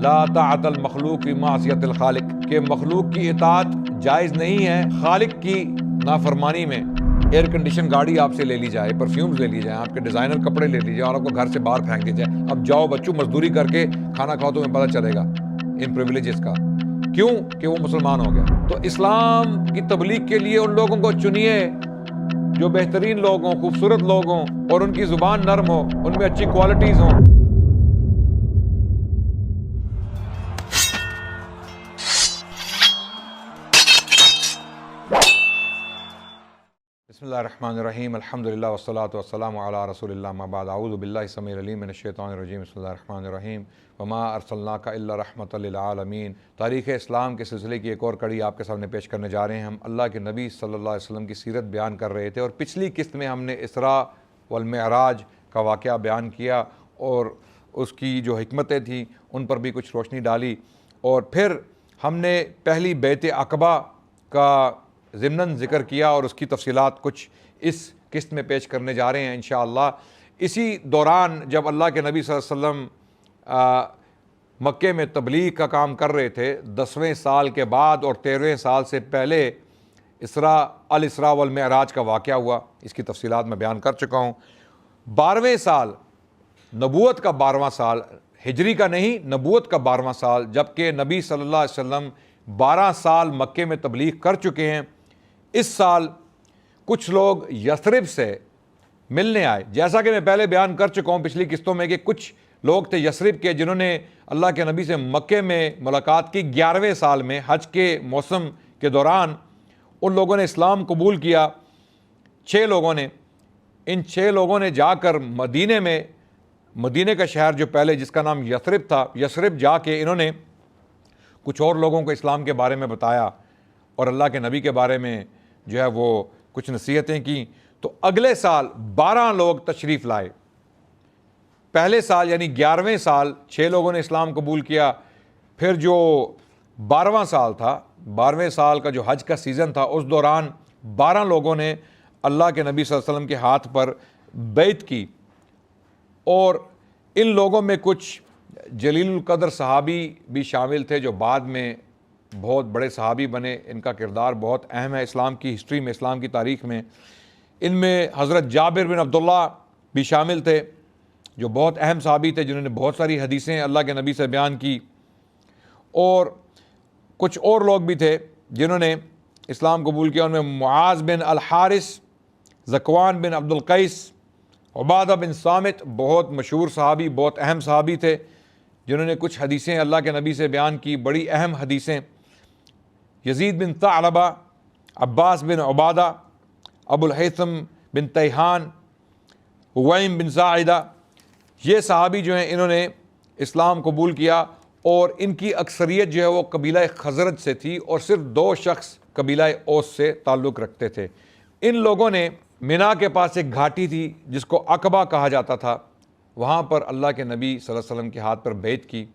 لا طاعت المخلوق فی معصیت الخالق، کہ مخلوق کی اطاعت جائز نہیں ہے خالق کی نافرمانی میں۔ ایئر کنڈیشن گاڑی آپ سے لے لی جائے، پرفیومز لے لی جائیں، آپ کے ڈیزائنر کپڑے لے لی جائیں اور آپ کو گھر سے باہر پھینک دیا جائے، اب جاؤ بچوں مزدوری کر کے کھانا کھاؤ، تمہیں پتہ چلے گا ان پریویلیجز کا، کیوں کہ وہ مسلمان ہو گیا۔ تو اسلام کی تبلیغ کے لیے ان لوگوں کو چنیے جو بہترین لوگ ہوں، خوبصورت لوگ ہوں، اور ان کی زبان نرم ہو، ان میں اچھی کوالٹیز ہوں۔ بسم اللہ الرحمن الرحیم، الحمدللہ والصلاۃ والسلام علی رسول اللہ، اما بعد، اعوذ باللہ السمیع العلیم من الشیطان الرجیم، بسم اللہ الرحمن الرحیم، وما ارسلناک الا رحمۃ للعالمین۔ تاریخ اسلام کے سلسلے کی ایک اور کڑی آپ کے سامنے پیش کرنے جا رہے ہیں۔ ہم اللہ کے نبی صلی اللہ علیہ وسلم کی سیرت بیان کر رہے تھے، اور پچھلی قسط میں ہم نے اسراء والمعراج کا واقعہ بیان کیا اور اس کی جو حکمتیں تھیں ان پر بھی کچھ روشنی ڈالی، اور پھر ہم نے پہلی بیعت عقبہ کا ضمناً ذکر کیا اور اس کی تفصیلات کچھ اس قسط میں پیش کرنے جا رہے ہیں انشاءاللہ۔ اسی دوران جب اللہ کے نبی صلی اللہ علیہ وسلم مکے میں تبلیغ کا کام کر رہے تھے، 10ویں سال کے بعد اور 13ویں سال سے پہلے الاسراء والمعراج کا واقعہ ہوا، اس کی تفصیلات میں بیان کر چکا ہوں۔ 12ویں سال، نبوت کا 12واں سال، ہجری کا نہیں، نبوت کا 12واں سال، جبکہ نبی صلی اللہ علیہ وسلم 12 سال مکے میں تبلیغ کر چکے ہیں، اس سال کچھ لوگ یثرب سے ملنے آئے۔ جیسا کہ میں پہلے بیان کر چکا ہوں پچھلی قسطوں میں کہ کچھ لوگ تھے یثرب کے جنہوں نے اللہ کے نبی سے مکے میں ملاقات کی 11ویں سال میں، حج کے موسم کے دوران ان لوگوں نے اسلام قبول کیا، 6 لوگوں نے۔ ان 6 لوگوں نے جا کر مدینے کا شہر جو پہلے جس کا نام یثرب تھا، یثرب جا کے انہوں نے کچھ اور لوگوں کو اسلام کے بارے میں بتایا اور اللہ کے نبی کے بارے میں جو ہے وہ کچھ نصیحتیں کی۔ تو اگلے سال 12 لوگ تشریف لائے۔ پہلے سال یعنی 11ویں سال 6 لوگوں نے اسلام قبول کیا، پھر جو 12واں سال تھا، 12ویں سال کا جو حج کا سیزن تھا، اس دوران 12 لوگوں نے اللہ کے نبی صلی اللہ علیہ وسلم کے ہاتھ پر بیعت کی، اور ان لوگوں میں کچھ جلیل القدر صحابی بھی شامل تھے جو بعد میں بہت بڑے صحابی بنے، ان کا کردار بہت اہم ہے اسلام کی ہسٹری میں، اسلام کی تاریخ میں۔ ان میں حضرت جابر بن عبداللہ بھی شامل تھے جو بہت اہم صحابی تھے، جنہوں نے بہت ساری حدیثیں اللہ کے نبی سے بیان کی، اور کچھ اور لوگ بھی تھے جنہوں نے اسلام قبول کیا۔ ان میں معاذ بن الحارث، ذکوان بن عبد القیس، عبادہ بن صامت، بہت مشہور صحابی، بہت اہم صحابی تھے جنہوں نے کچھ حدیثیں اللہ کے نبی سے بیان کی، بڑی اہم حدیثیں۔ یزید بن ثعلبہ، عباس بن عبادہ، ابو الہیثم بن تیہان، ہویم بن ساعدہ، یہ صحابی جو ہیں انہوں نے اسلام قبول کیا، اور ان کی اکثریت جو ہے وہ قبیلہ خزرج سے تھی، اور صرف 2 شخص قبیلہ اوس سے تعلق رکھتے تھے۔ ان لوگوں نے مینا کے پاس ایک گھاٹی تھی جس کو عقبہ کہا جاتا تھا، وہاں پر اللہ کے نبی صلی اللہ علیہ وسلم کے ہاتھ پر بیعت کی۔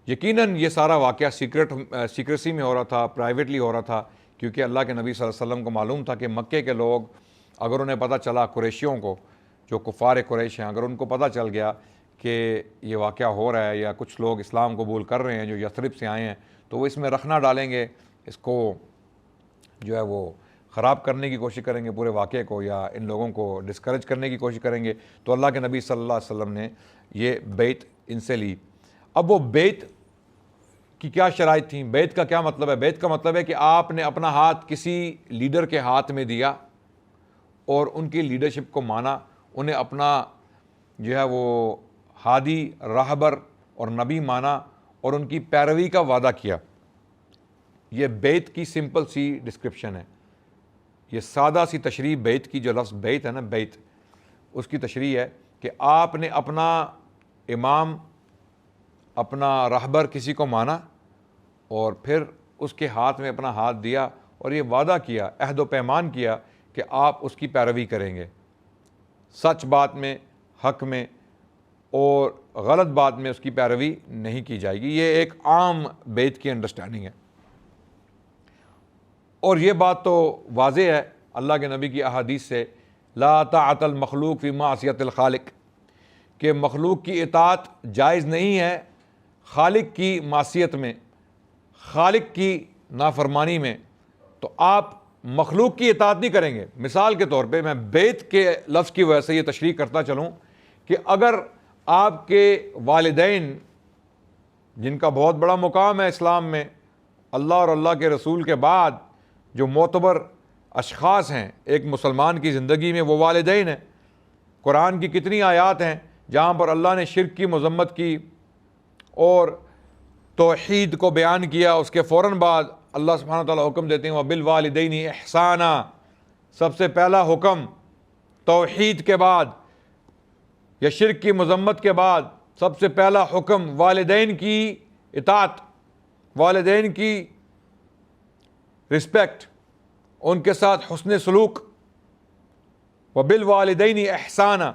یقیناً یہ سارا واقعہ سیکریسی میں ہو رہا تھا، پرائیویٹلی ہو رہا تھا، کیونکہ اللہ کے نبی صلی اللہ علیہ وسلم کو معلوم تھا کہ مکے کے لوگ، اگر انہیں پتہ چلا، قریشیوں کو جو کفار قریش ہیں، اگر ان کو پتہ چل گیا کہ یہ واقعہ ہو رہا ہے یا کچھ لوگ اسلام قبول کر رہے ہیں جو یثرب سے آئے ہیں، تو وہ اس میں رخ نہ ڈالیں گے، اس کو جو ہے وہ خراب کرنے کی کوشش کریں گے پورے واقعے کو، یا ان لوگوں کو ڈسکریج کرنے کی کوشش کریں گے۔ تو اللہ کے نبی صلی اللہ علیہ وسلم نے یہ بیعت ان سے لی۔ اب وہ بیعت کی کیا شرائط تھیں؟ بیعت کا کیا مطلب ہے؟ بیعت کا مطلب ہے کہ آپ نے اپنا ہاتھ کسی لیڈر کے ہاتھ میں دیا اور ان کی لیڈرشپ کو مانا، انہیں اپنا جو ہے وہ ہادی، راہبر اور نبی مانا، اور ان کی پیروی کا وعدہ کیا۔ یہ بیعت کی سمپل سی ڈسکرپشن ہے، یہ سادہ سی تشریح بیعت کی، جو لفظ بیعت ہے نا، بیعت، اس کی تشریح ہے کہ آپ نے اپنا امام، اپنا راہبر کسی کو مانا، اور پھر اس کے ہاتھ میں اپنا ہاتھ دیا، اور یہ وعدہ کیا، عہد و پیمان کیا کہ آپ اس کی پیروی کریں گے، سچ بات میں، حق میں، اور غلط بات میں اس کی پیروی نہیں کی جائے گی۔ یہ ایک عام بیعت کی انڈرسٹینڈنگ ہے، اور یہ بات تو واضح ہے اللہ کے نبی کی احادیث سے، لا طاعت المخلوق فی معصیت الخالق، کہ مخلوق کی اطاعت جائز نہیں ہے خالق کی معصیت میں، خالق کی نافرمانی میں، تو آپ مخلوق کی اطاعت نہیں کریں گے۔ مثال کے طور پہ میں بیت کے لفظ کی وجہ سے یہ تشریح کرتا چلوں کہ اگر آپ کے والدین، جن کا بہت بڑا مقام ہے اسلام میں، اللہ اور اللہ کے رسول کے بعد جو معتبر اشخاص ہیں ایک مسلمان کی زندگی میں، وہ والدین ہیں۔ قرآن کی کتنی آیات ہیں جہاں پر اللہ نے شرک کی مذمت کی اور توحید کو بیان کیا، اس کے فوراً بعد اللہ سبحانہ وتعالیٰ حکم دیتے ہیں وَبِالْوَالِدَيْنِ إِحْسَانًا، سب سے پہلا حکم توحید کے بعد یا شرک کی مذمت کے بعد سب سے پہلا حکم والدین کی اطاعت، والدین کی رسپیکٹ، ان کے ساتھ حسن سلوک۔ وَبِالْوَالِدَيْنِ إِحْسَانًا۔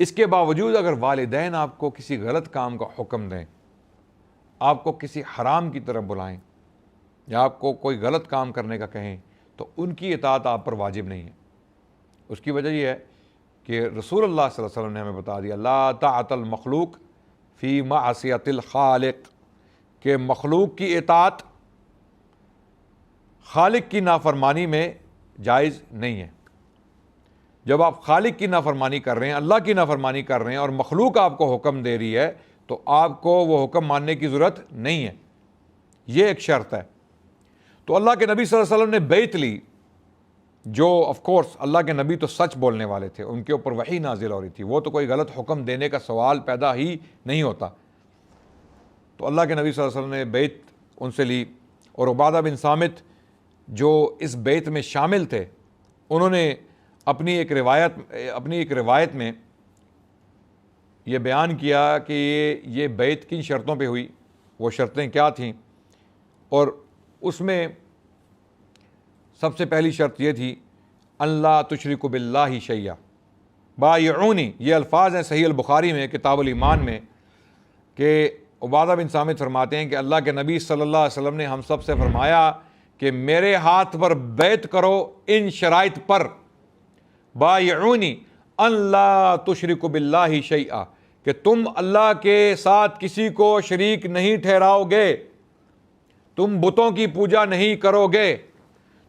اس کے باوجود اگر والدین آپ کو کسی غلط کام کا حکم دیں، آپ کو کسی حرام کی طرف بلائیں یا آپ کو کوئی غلط کام کرنے کا کہیں، تو ان کی اطاعت آپ پر واجب نہیں ہے۔ اس کی وجہ یہ ہے کہ رسول اللہ صلی اللہ علیہ وسلم نے ہمیں بتا دیا لا طاعۃ المخلوق فی معصیۃ الخالق، کہ مخلوق کی اطاعت خالق کی نافرمانی میں جائز نہیں ہے۔ جب آپ خالق کی نافرمانی کر رہے ہیں، اللہ کی نافرمانی کر رہے ہیں اور مخلوق آپ کو حکم دے رہی ہے، تو آپ کو وہ حکم ماننے کی ضرورت نہیں ہے۔ یہ ایک شرط ہے۔ تو اللہ کے نبی صلی اللہ علیہ وسلم نے بیعت لی، جو آف کورس اللہ کے نبی تو سچ بولنے والے تھے، ان کے اوپر وحی نازل ہو رہی تھی، وہ تو کوئی غلط حکم دینے کا سوال پیدا ہی نہیں ہوتا۔ تو اللہ کے نبی صلی اللہ علیہ وسلم نے بیعت ان سے لی، اور عبادہ بن صامت جو اس بیعت میں شامل تھے، انہوں نے اپنی ایک روایت میں یہ بیان کیا کہ یہ بیعت کن شرطوں پہ ہوئی، وہ شرطیں کیا تھیں، اور اس میں سب سے پہلی شرط یہ تھی اللہ تشرکوا باللہ شیئا بایعونی۔ یہ الفاظ ہیں صحیح البخاری میں کتاب الایمان میں، کہ عبادہ بن صامت فرماتے ہیں کہ اللہ کے نبی صلی اللہ علیہ وسلم نے ہم سب سے فرمایا کہ میرے ہاتھ پر بیعت کرو ان شرائط پر، بایعونی اللہ تشرکوا باللہ شیئا، کہ تم اللہ کے ساتھ کسی کو شریک نہیں ٹھہراؤ گے، تم بتوں کی پوجا نہیں کرو گے،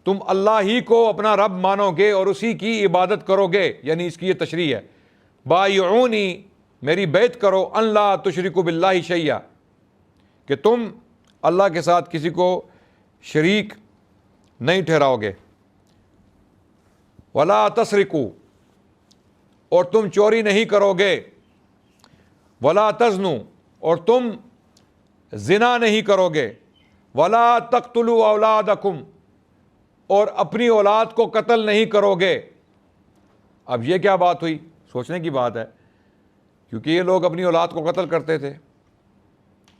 تم اللہ ہی کو اپنا رب مانو گے اور اسی کی عبادت کرو گے۔ یعنی اس کی یہ تشریح ہے، بایعونی میری بیعت کرو، اللہ تشرکوا باللہ شیئا، کہ تم اللہ کے ساتھ کسی کو شریک نہیں ٹھہراؤ گے، ولا تسرقوا، اور تم چوری نہیں کرو گے، ولا تزنوا، اور تم زنا نہیں کرو گے، ولا تقتلوا اولادکم، اور اپنی اولاد کو قتل نہیں کرو گے۔ اب یہ کیا بات ہوئی؟ سوچنے کی بات ہے، کیونکہ یہ لوگ اپنی اولاد کو قتل کرتے تھے،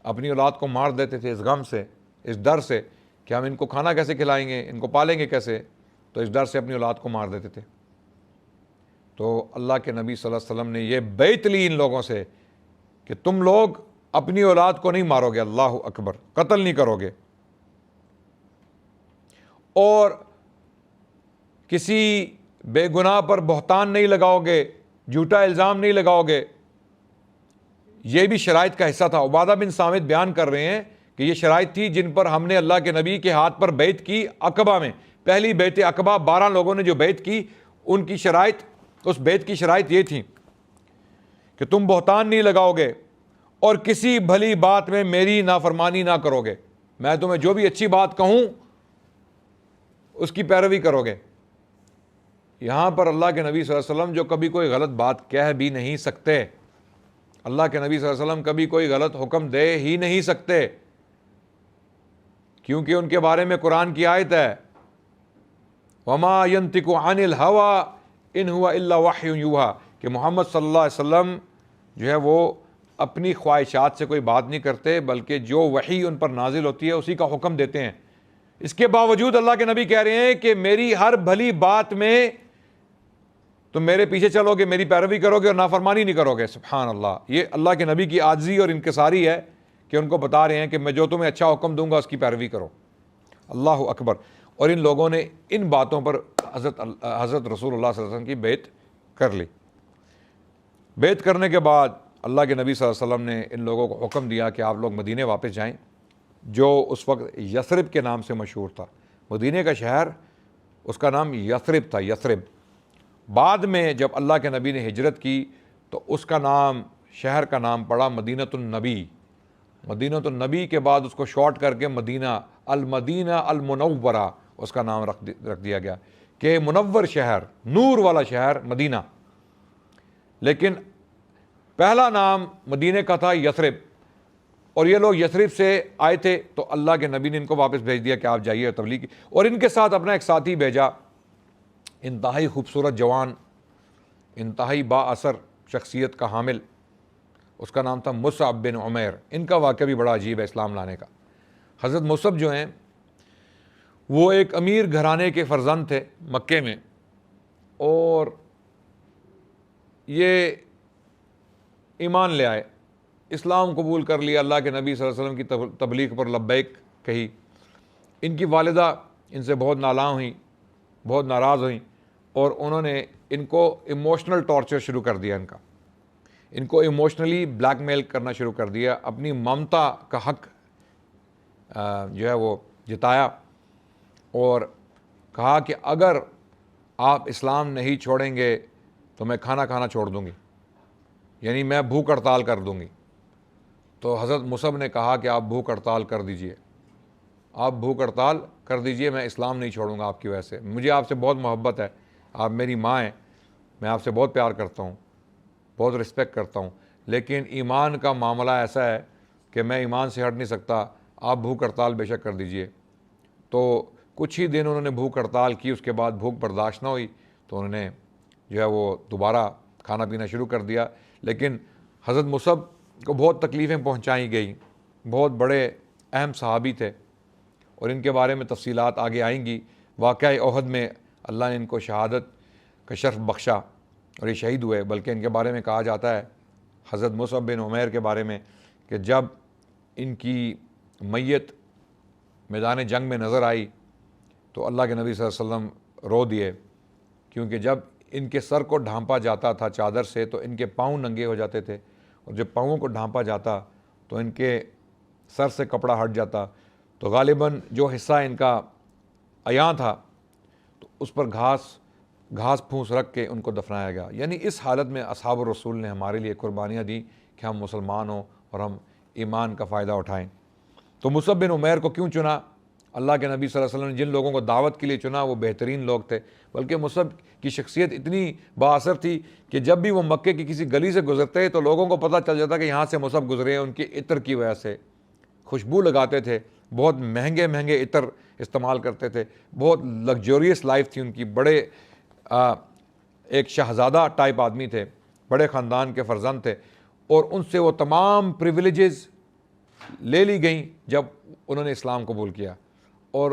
اپنی اولاد کو مار دیتے تھے اس غم سے، اس ڈر سے کہ ہم ان کو کھانا کیسے کھلائیں گے، ان کو پالیں گے کیسے، تو اس ڈر سے اپنی اولاد کو مار دیتے تھے۔ تو اللہ کے نبی صلی اللہ علیہ وسلم نے یہ بیعت لی ان لوگوں سے کہ تم لوگ اپنی اولاد کو نہیں مارو گے، اللہ اکبر، قتل نہیں کرو گے، اور کسی بے گناہ پر بہتان نہیں لگاؤ گے، جھوٹا الزام نہیں لگاؤ گے۔ یہ بھی شرائط کا حصہ تھا۔ عبادہ بن صامت بیان کر رہے ہیں کہ یہ شرائط تھی جن پر ہم نے اللہ کے نبی کے ہاتھ پر بیعت کی عقبہ میں، پہلی بیعت عقبہ 12 لوگوں نے جو بیعت کی، ان کی شرائط، اس بیعت کی شرائط یہ تھی کہ تم بہتان نہیں لگاؤ گے اور کسی بھلی بات میں میری نافرمانی نہ کرو گے، میں تمہیں جو بھی اچھی بات کہوں اس کی پیروی کرو گے۔ یہاں پر اللہ کے نبی صلی اللہ علیہ وسلم جو کبھی کوئی غلط بات کہہ بھی نہیں سکتے، اللہ کے نبی صلی اللہ علیہ وسلم کبھی کوئی غلط حکم دے ہی نہیں سکتے، کیونکہ ان کے بارے میں قرآن کی آیت ہے وَمَا يَنْطِقُ عَنِ الْهَوَىٰ إِنْ هُوَ إِلَّا وَحْيٌ يُوحَىٰ، کہ محمد صلی اللہ علیہ وسلم جو ہے وہ اپنی خواہشات سے کوئی بات نہیں کرتے، بلکہ جو وحی ان پر نازل ہوتی ہے اسی کا حکم دیتے ہیں۔ اس کے باوجود اللہ کے نبی کہہ رہے ہیں کہ میری ہر بھلی بات میں تم میرے پیچھے چلو گے، میری پیروی کرو گے اور نافرمانی نہیں کرو گے۔ سبحان اللہ، یہ اللہ کے نبی کی عاجزی اور انکساری ہے کہ ان کو بتا رہے ہیں کہ میں جو تمہیں اچھا حکم دوں گا اس کی پیروی کرو۔ اللہ اکبر۔ اور ان لوگوں نے ان باتوں پر حضرت رسول اللہ صلی اللہ علیہ وسلم کی بیعت کر لی۔ بیعت کرنے کے بعد اللہ کے نبی صلی اللہ علیہ وسلم نے ان لوگوں کو حکم دیا کہ آپ لوگ مدینے واپس جائیں، جو اس وقت یثرب کے نام سے مشہور تھا۔ مدینے کا شہر اس کا نام یثرب تھا، یثرب۔ بعد میں جب اللہ کے نبی نے ہجرت کی تو اس کا نام، شہر کا نام پڑا مدینۃ النبی۔ مدینۃ النبی کے بعد اس کو شارٹ کر کے المدینہ المنورہ اس کا نام رکھ دیا گیا کہ منور شہر، نور والا شہر مدینہ۔ لیکن پہلا نام مدینے کا تھا یثرب، اور یہ لوگ یثرب سے آئے تھے تو اللہ کے نبی نے ان کو واپس بھیج دیا کہ آپ جائیے تبلیغ کی، اور ان کے ساتھ اپنا ایک ساتھی بھیجا، انتہائی خوبصورت جوان، انتہائی با اثر شخصیت کا حامل، اس کا نام تھا مصعب بن عمیر۔ ان کا واقعہ بھی بڑا عجیب ہے اسلام لانے کا۔ حضرت مصعب جو ہیں وہ ایک امیر گھرانے کے فرزند تھے مکے میں، اور یہ ایمان لے آئے، اسلام قبول کر لیا، اللہ کے نبی صلی اللہ علیہ وسلم کی تبلیغ پر لبیک کہی۔ ان کی والدہ ان سے بہت نالاں ہوئیں، بہت ناراض ہوئیں، اور انہوں نے ان کو ایموشنل ٹارچر شروع کر دیا، ان کو ایموشنلی بلیک میل کرنا شروع کر دیا، اپنی ممتا کا حق جو ہے وہ جتایا، اور کہا کہ اگر آپ اسلام نہیں چھوڑیں گے تو میں کھانا کھانا چھوڑ دوں گی، یعنی میں بھوک ہڑتال کر دوں گی۔ تو حضرت مصعب نے کہا کہ آپ بھوک ہڑتال کر دیجئے، آپ بھوک ہڑتال کر دیجئے، میں اسلام نہیں چھوڑوں گا آپ کی وجہ سے، مجھے آپ سے بہت محبت ہے، آپ میری ماں ہیں، میں آپ سے بہت پیار کرتا ہوں، بہت رسپیکٹ کرتا ہوں، لیکن ایمان کا معاملہ ایسا ہے کہ میں ایمان سے ہٹ نہیں سکتا، آپ بھوک ہڑتال بے شک کر دیجئے۔ تو کچھ ہی دن انہوں نے بھوک ہڑتال کی، اس کے بعد بھوک برداشت نہ ہوئی تو انہوں نے جو ہے وہ دوبارہ کھانا پینا شروع کر دیا۔ لیکن حضرت مصعب کو بہت تکلیفیں پہنچائی گئیں، بہت بڑے اہم صحابی تھے، اور ان کے بارے میں تفصیلات آگے آئیں گی۔ واقعہ احد میں اللہ نے ان کو شہادت کا شرف بخشا اور یہ شہید ہوئے، بلکہ ان کے بارے میں کہا جاتا ہے حضرت مصعب بن عمیر کے بارے میں کہ جب ان کی میت میدان جنگ میں نظر آئی تو اللہ کے نبی صلی اللہ علیہ وسلم رو دیے، کیونکہ جب ان کے سر کو ڈھانپا جاتا تھا چادر سے تو ان کے پاؤں ننگے ہو جاتے تھے، اور جب پاؤں کو ڈھانپا جاتا تو ان کے سر سے کپڑا ہٹ جاتا، تو غالباً جو حصہ ان کا عیاں تھا تو اس پر گھاس پھوس رکھ کے ان کو دفنایا گیا۔ یعنی اس حالت میں اصحاب الرسول نے ہمارے لیے قربانیاں دیں کہ ہم مسلمان ہوں اور ہم ایمان کا فائدہ اٹھائیں۔ تو مصعب بن عمیر کو کیوں چنا؟ اللہ کے نبی صلی اللہ علیہ وسلم نے جن لوگوں کو دعوت کے لیے چنا وہ بہترین لوگ تھے، بلکہ مصعب کی شخصیت اتنی با اثر تھی کہ جب بھی وہ مکے کی کسی گلی سے گزرتے تو لوگوں کو پتہ چل جاتا کہ یہاں سے مصعب گزرے ہیں۔ ان کے عطر کی وجہ سے خوشبو لگاتے تھے، بہت مہنگے مہنگے عطر استعمال کرتے تھے، بہت لگزوریس لائف تھی ان کی، بڑے ایک شہزادہ ٹائپ آدمی تھے، بڑے خاندان کے فرزند تھے، اور ان سے وہ تمام پریویلیجز لے لی گئیں جب انہوں نے اسلام قبول کیا، اور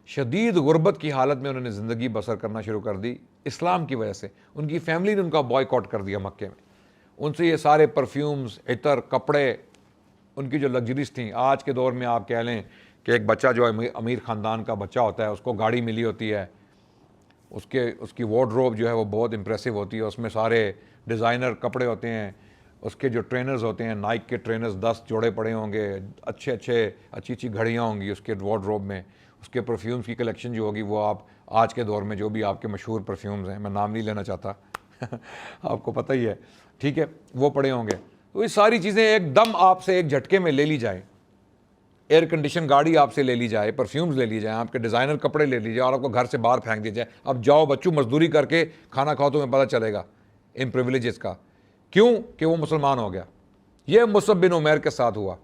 شدید غربت کی حالت میں انہوں نے زندگی بسر کرنا شروع کر دی اسلام کی وجہ سے۔ ان کی فیملی نے ان کا بائیکاٹ کر دیا مکے میں، ان سے یہ سارے پرفیومز، عطر، کپڑے، ان کی جو لگژریز تھیں۔ آج کے دور میں آپ کہہ لیں کہ ایک بچہ جو امیر خاندان کا بچہ ہوتا ہے اس کو گاڑی ملی ہوتی ہے، اس کی وارڈروب جو ہے وہ بہت امپریسو ہوتی ہے، اس میں سارے ڈیزائنر کپڑے ہوتے ہیں، اس کے جو ٹرینرز ہوتے ہیں نائک کے ٹرینرز 10 جوڑے پڑے ہوں گے، اچھی گھڑیاں ہوں گی اس کے وارڈروب میں، اس کے پرفیومز کی کلیکشن جو ہوگی وہ آپ آج کے دور میں جو بھی آپ کے مشہور پرفیومز ہیں، میں نام نہیں لینا چاہتا آپ کو پتہ ہی ہے، ٹھیک ہے، وہ پڑے ہوں گے۔ تو یہ ساری چیزیں ایک دم آپ سے ایک جھٹکے میں لے لی جائیں، ایئر کنڈیشن گاڑی آپ سے لے لی جائے، پرفیومز لے لی جائیں، آپ کے ڈیزائنر کپڑے لے لی جائیں، اور آپ کو گھر سے باہر پھینک دیا جائے، اب جاؤ بچوں مزدوری کر کے کھانا کھاؤ، تمہیں پتہ چلے گا ان پریویلیجز کا، کیوں کہ وہ مسلمان ہو گیا۔ یہ مصعب بن عمیر کے ساتھ ہوا،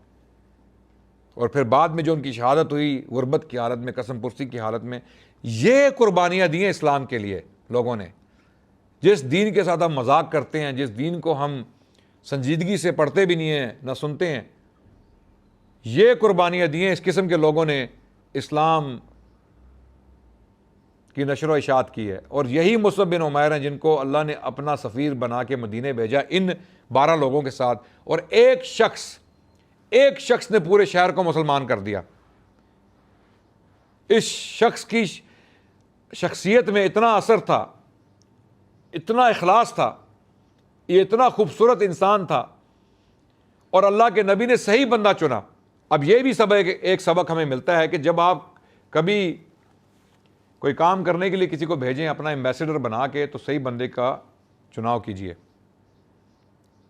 اور پھر بعد میں جو ان کی شہادت ہوئی غربت کی حالت میں، قسم پرسی کی حالت میں، یہ قربانیاں دی ہیں اسلام کے لیے لوگوں نے۔ جس دین کے ساتھ ہم مذاق کرتے ہیں، جس دین کو ہم سنجیدگی سے پڑھتے بھی نہیں ہیں نہ سنتے ہیں، یہ قربانیاں دی ہیں اس قسم کے لوگوں نے اسلام کی نشر و اشاعت کی ہے، اور یہی مصعب بن عمیر ہیں جن کو اللہ نے اپنا سفیر بنا کے مدینے بھیجا ان 12 لوگوں کے ساتھ، اور ایک شخص نے پورے شہر کو مسلمان کر دیا۔ اس شخص کی شخصیت میں اتنا اثر تھا، اتنا اخلاص تھا، یہ اتنا خوبصورت انسان تھا اور اللہ کے نبی نے صحیح بندہ چنا۔ اب یہ بھی ایک سبق ہمیں ملتا ہے کہ جب آپ کبھی کوئی کام کرنے کے لیے کسی کو بھیجیں اپنا ایمبیسڈر بنا کے، تو صحیح بندے کا چناؤ کیجئے۔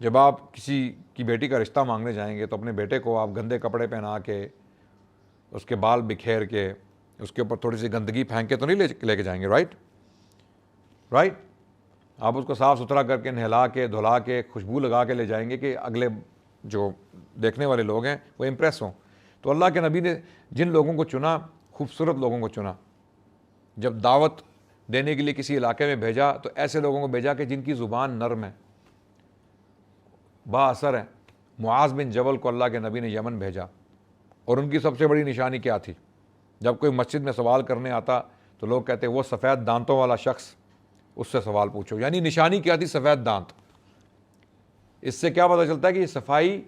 جب آپ کسی کی بیٹی کا رشتہ مانگنے جائیں گے تو اپنے بیٹے کو آپ گندے کپڑے پہنا کے، اس کے بال بکھیر کے، اس کے اوپر تھوڑی سی گندگی پھینک کے تو نہیں لے کے جائیں گے، رائٹ؟ آپ اس کو صاف ستھرا کر کے، نہلا کے، دھلا کے، خوشبو لگا کے لے جائیں گے کہ اگلے جو دیکھنے والے لوگ ہیں وہ امپریس ہوں۔ تو اللہ کے نبی نے جن لوگوں کو چنا، خوبصورت لوگوں کو چنا۔ جب دعوت دینے کے لیے کسی علاقے میں بھیجا تو ایسے لوگوں کو بھیجا کہ جن کی زبان نرم ہے، با اثر ہے۔ معاذ بن جبل کو اللہ کے نبی نے یمن بھیجا، اور ان کی سب سے بڑی نشانی کیا تھی؟ جب کوئی مسجد میں سوال کرنے آتا تو لوگ کہتے وہ سفید دانتوں والا شخص، اس سے سوال پوچھو۔ یعنی نشانی کیا تھی؟ سفید دانت۔ اس سے کیا پتہ چلتا ہے کہ یہ صفائی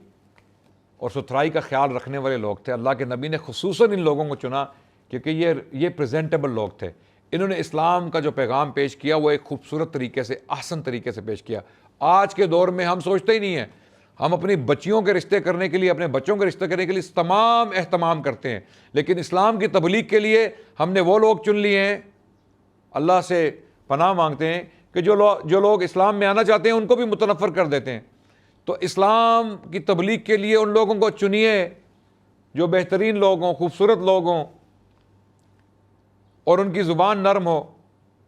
اور ستھرائی کا خیال رکھنے والے لوگ تھے۔ اللہ کے نبی نے خصوصاً ان لوگوں کو چنا کیونکہ یہ پریزنٹیبل لوگ تھے۔ انہوں نے اسلام کا جو پیغام پیش کیا وہ ایک خوبصورت طریقے سے، احسن طریقے سے پیش کیا۔ آج کے دور میں ہم سوچتے ہی نہیں ہیں، ہم اپنی بچیوں کے رشتے کرنے کے لیے، اپنے بچوں کے رشتے کرنے کے لیے تمام اہتمام کرتے ہیں، لیکن اسلام کی تبلیغ کے لیے ہم نے وہ لوگ چن لیے ہیں۔ اللہ سے پناہ مانگتے ہیں کہ جو لوگ اسلام میں آنا چاہتے ہیں ان کو بھی متنفر کر دیتے ہیں۔ تو اسلام کی تبلیغ کے لیے ان لوگوں کو چنیے جو بہترین لوگ ہوں، خوبصورت لوگ ہوں، اور ان کی زبان نرم ہو،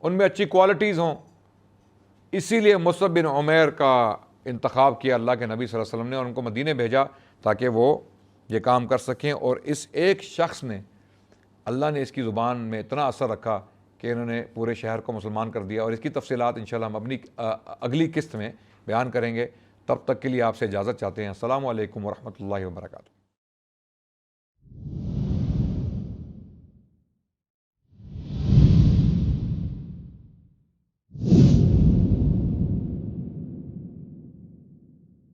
ان میں اچھی کوالٹیز ہوں۔ اسی لیے مصعب بن عمیر کا انتخاب کیا اللہ کے نبی صلی اللہ علیہ وسلم نے، اور ان کو مدینے بھیجا تاکہ وہ یہ کام کر سکیں۔ اور اس ایک شخص نے، اللہ نے اس کی زبان میں اتنا اثر رکھا کہ انہوں نے پورے شہر کو مسلمان کر دیا، اور اس کی تفصیلات انشاءاللہ ہم اپنی اگلی قسط میں بیان کریں گے۔ تب تک کے لیے آپ سے اجازت چاہتے ہیں۔ السلام علیکم ورحمۃ اللہ وبرکاتہ۔